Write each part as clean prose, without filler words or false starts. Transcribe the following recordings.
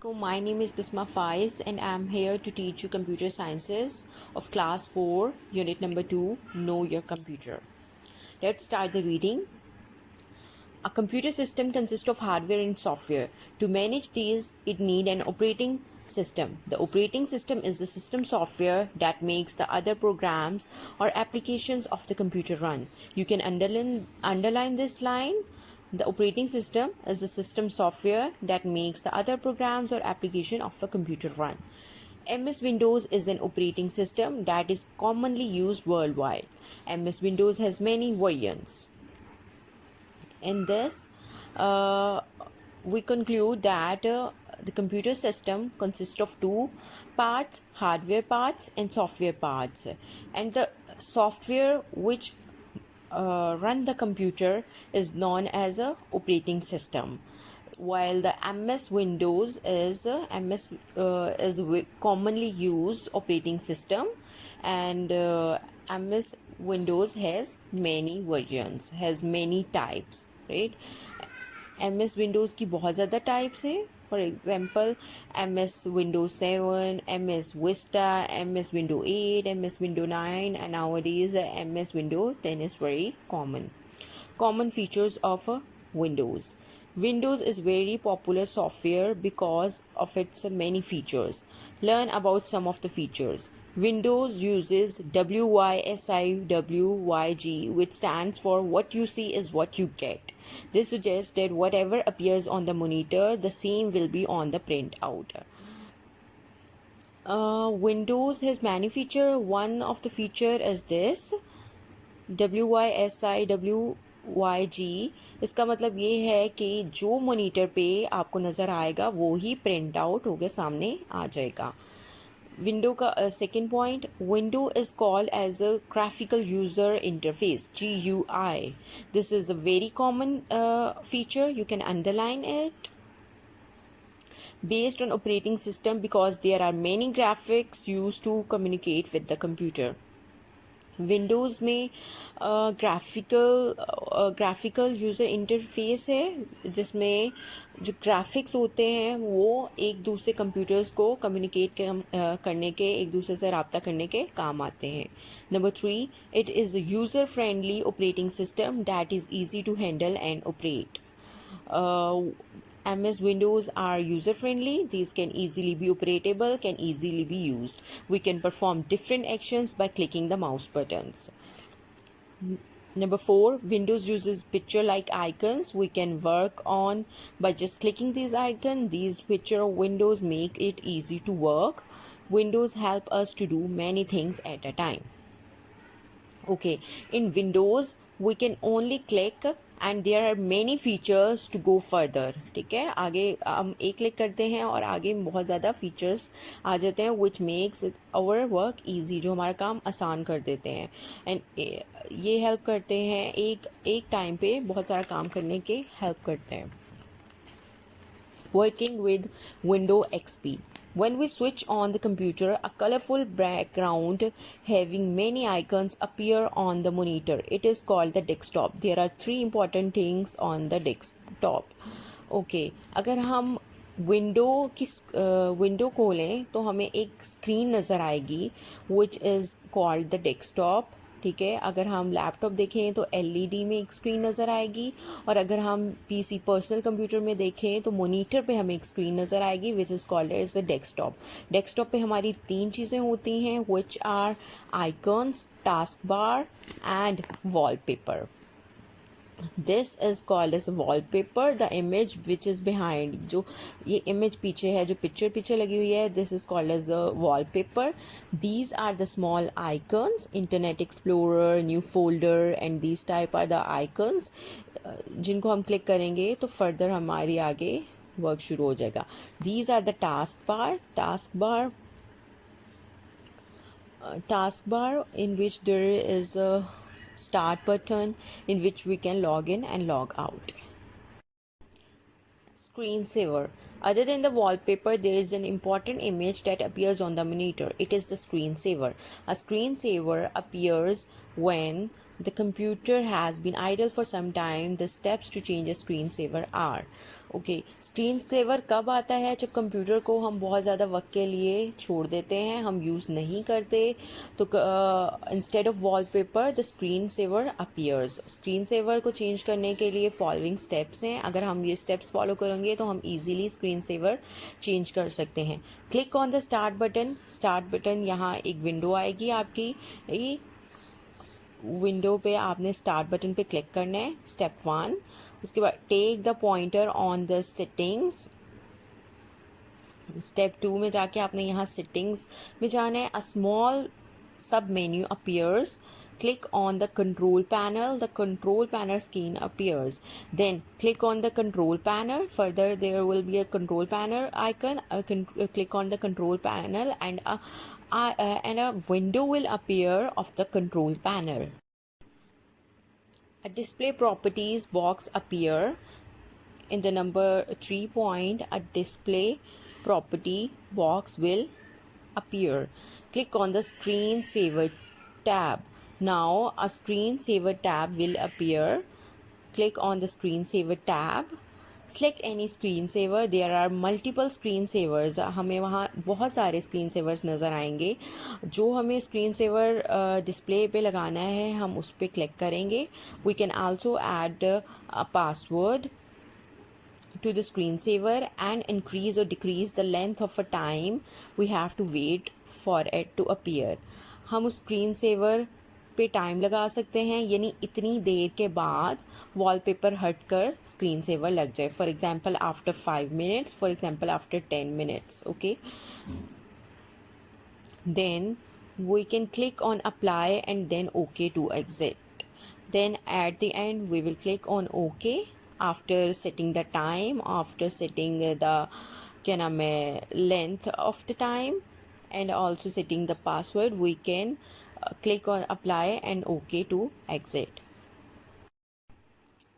Assalamualaikum. My name is Bisma Faiz and I am here to teach you computer sciences of class 4, unit number 2, Know Your Computer. Let's start the reading. A computer system consists of hardware and software. To manage these, it needs an operating system. The operating system is the system software that makes the other programs or applications of the computer run. You can underline this line. The operating system is the system software that makes the other programs or application of the computer run. MS Windows is an operating system that is commonly used worldwide. MS Windows has many variants. In this, we conclude that the computer system consists of two parts, hardware parts and software parts. And the software which run the computer is known as a operating system, while the MS Windows is commonly used operating system, and MS Windows has many versions, has many types, right? MS Windows की बहुत ज़्यादा types है. For example, MS Windows 7, MS Vista, MS Windows 8, MS Windows 9, and nowadays MS Windows 10 is very common. Common features of Windows. Windows is very popular software because of its many features. Learn about some of the features. Windows uses WYSIWYG, which stands for what you see is what you get. This suggests that whatever appears on the monitor, the same will be on the printout. Windows has many features. One of the feature is this WYSIWYG. इसका मतलब ये है कि जो monitor पे आपको नज़र आएगा वो ही प्रिंट आउट होकर सामने आ जाएगा. विंडो का second point, window is called as a graphical user interface, GUI. This is a very common feature. You can underline it. Based on operating system because there are many graphics used to communicate with the computer. Windows में graphical user interface है, जिसमें जो graphics होते हैं वो एक दूसरे computers को कम्युनिकेट करने के, एक दूसरे से रब्ता करने के काम आते हैं. Number 3, it is user friendly operating system that is easy to handle and operate. MS Windows are user friendly. These can easily be operatable, can easily be used. We can perform different actions by clicking the mouse buttons. Number 4, Windows uses picture like icons. We can work on by just clicking these icons. These picture windows make it easy to work. Windows help us to do many things at a time. Okay, in Windows we can only click and there are many features to go further. ठीक है, आगे हम एक click करते हैं और आगे बहुत ज़्यादा फीचर्स आ जाते हैं which makes our work easy, जो हमारा काम आसान कर देते हैं. एंड ये हेल्प करते हैं, एक टाइम पे बहुत सारा काम करने के हेल्प करते हैं. Working with Windows XP. When we switch on the computer, a colorful background having many icons appear on the monitor. It is called the desktop. There are 3 important things on the desktop. Okay, अगर हम window खोलें तो हमें एक screen नज़र आएगी which is called the desktop. ठीक है, अगर हम लैपटॉप देखें तो LED में एक स्क्रीन नज़र आएगी, और अगर हम PC पर्सनल कंप्यूटर में देखें तो मॉनिटर पे हमें एक स्क्रीन नज़र आएगी which is called as the desktop. Desktop पे हमारी 3 चीज़ें होती हैं which are icons, task bar and wallpaper. This is called as wallpaper. The image which is behind, जो ये image पीछे है, जो picture लगी हुई है, this is called as a wallpaper. These are the small icons, Internet Explorer, new folder, and these type are the icons जिनको हम click करेंगे तो further हमारी आगे work शुरू हो जाएगा. These are the taskbar in which there is a start button in which we can log in and log out. Screensaver. Other than the wallpaper, there is an important image that appears on the monitor. It is the screensaver. A screensaver appears when The computer has been idle for some time. The steps to change a screensaver are. Okay, screen saver कब आता है? जब computer को हम बहुत ज़्यादा वक्त के लिए छोड़ देते हैं, हम यूज़ नहीं करते, तो instead of wallpaper the screen saver appears. Screen saver को चेंज करने के लिए फॉलोइंग स्टेप्स हैं। अगर हम ये स्टेप्स फॉलो करेंगे तो हम इजीली स्क्रीन सेवर चेंज कर सकते हैं। Click on the start button. Start button, यहाँ एक विंडो आएगी आपकी, विंडो पे आपने स्टार्ट बटन पे क्लिक करना है, स्टेप 1। उसके बाद take the pointer on the settings. Step 2 में जाके आपने यहाँ सेटिंग्स में जाना है। A small sub menu appears. Click on the control panel. The control panel screen appears. Then click on the control panel. Further, there will be a control panel icon. Click on the control panel, and a window will appear of the control panel. A display properties box appear. In the number 3 point, a display property box will appear. Click on the screensaver tab. Now a screensaver tab will appear. Click on the screensaver tab. Select any screensaver. There are multiple screensavers. हमें वहाँ बहुत सारे screensavers नज़र आएंगे। जो हमें screensaver display पे लगाना है, हम उस पर क्लिक करेंगे। We can also add a password to the screensaver and increase or decrease the length of a time we have to wait for it to appear. हम उस screensaver पे टाइम लगा सकते हैं, यानी इतनी देर के बाद वॉलपेपर हट कर स्क्रीन सेवर लग जाए। For example after 5 minutes, for example after 10 minutes. Okay, then we can click on apply and then okay to exit. Then at the end we will click on okay after setting the time, after setting the क्या नाम है length of the time and also setting the password. We can click on apply and OK to exit.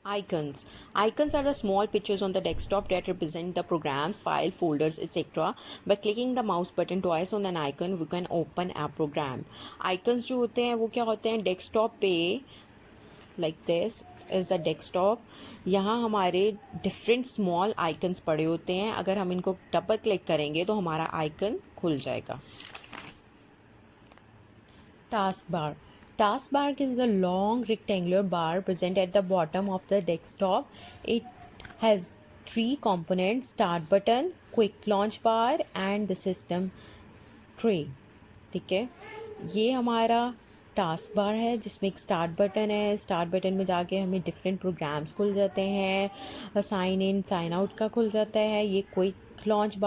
Icons. Icons are the small pictures on the desktop that represent the programs, file, folders, etc. By clicking the mouse button twice on an icon, we can open a program. Icons जो होते हैं वो क्या होते हैं? Desktop पे like this is a desktop. यहाँ हमारे different small icons पड़े होते हैं. अगर हम इनको डबल क्लिक करेंगे तो हमारा icon खुल जाएगा. Taskbar. Taskbar is a long rectangular bar present at the bottom of the desktop. It has 3 components: start button, quick launch bar and the system tray. ठीक है, ये हमारा टास्क बार है जिसमें एक स्टार्ट बटन है. स्टार्ट बटन में जाके हमें डिफरेंट प्रोग्राम्स खुल जाते हैं. साइन इन साइन आउट का खुल जाता है. ये क्विक लॉन्च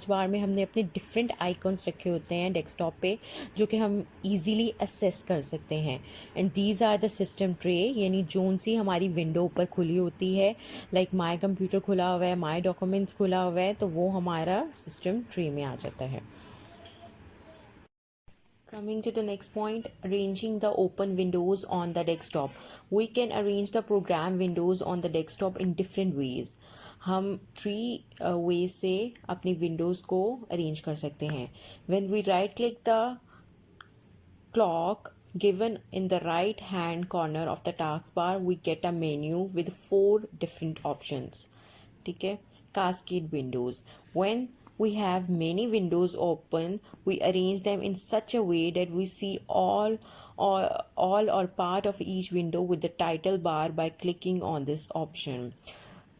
बार में हमने अपने डिफरेंट आइकॉन्स रखे होते हैं डेस्कटॉप पे जो कि हम इजीली असेस कर सकते हैं. And these are the system tray, यानी जोन सी हमारी विंडो ऊपर खुली होती है. लाइक माई कंप्यूटर खुला हुआ है, माई डॉक्यूमेंट्स खुला हुआ है, तो वो हमारा सिस्टम ट्रे में आ जाता है. Coming to the next point, arranging the open windows on the desktop. We can arrange the program windows on the desktop in different ways. हम 3 ways से अपनी windows को arrange कर सकते हैं. When we right click the clock given in the right hand corner of the taskbar, we get a menu with 4 different options. ठीक है, cascade windows. When we have many windows open, we arrange them in such a way that we see all or part of each window with the title bar by clicking on this option.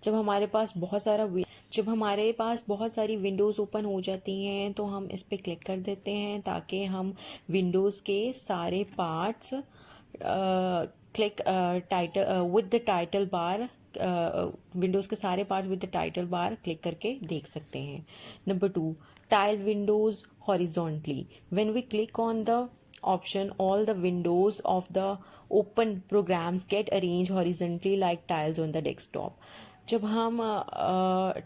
जब हमारे पास बहुत सारी Windows open हो जाती हैं तो हम इस पर क्लिक कर देते हैं ताकि हम विंडोज़ के सारे parts with the title bar Windows के सारे parts with the title bar click करके देख सकते हैं. Number 2, tile windows horizontally. When we click on the option, all the windows of the open programs get arranged horizontally like tiles on the desktop. जब हम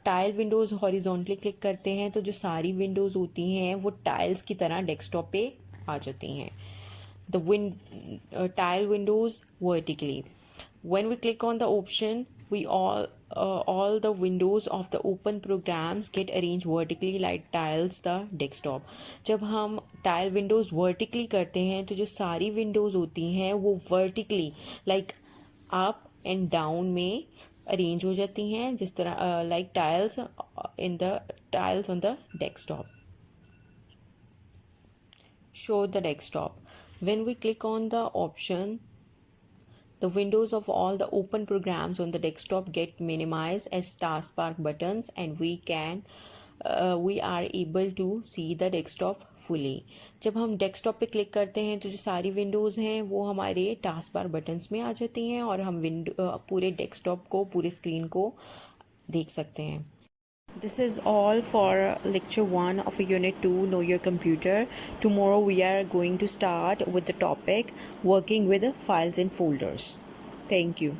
tile windows horizontally click करते हैं तो जो सारी विंडोज़ होती हैं वो टाइल्स की तरह डेस्कटॉप पे आ जाती हैं. The tile Windows vertically. When we click on the option, all the windows of the open programs get arranged vertically like tiles the desktop. जब हम टाइल विंडोज़ वर्टिकली करते हैं तो जो सारी विंडोज़ होती हैं वो vertically like up and down में अरेंज हो जाती हैं, जिस तरह like tiles in the tiles on the desktop. Show the desktop. When we click on the option, the windows of all the open programs on the desktop get minimized as taskbar buttons, and we are able to see the desktop fully. जब हम desktop पे click करते हैं तो जो सारी Windows हैं वो हमारे टास्क बार बटन्स में आ जाती हैं और हम पूरे डेस्कटॉप को, पूरे स्क्रीन को देख सकते हैं. This is all for lecture 1 of unit 2 Know Your Computer. Tomorrow we are going to start with the topic working with files and folders. Thank you.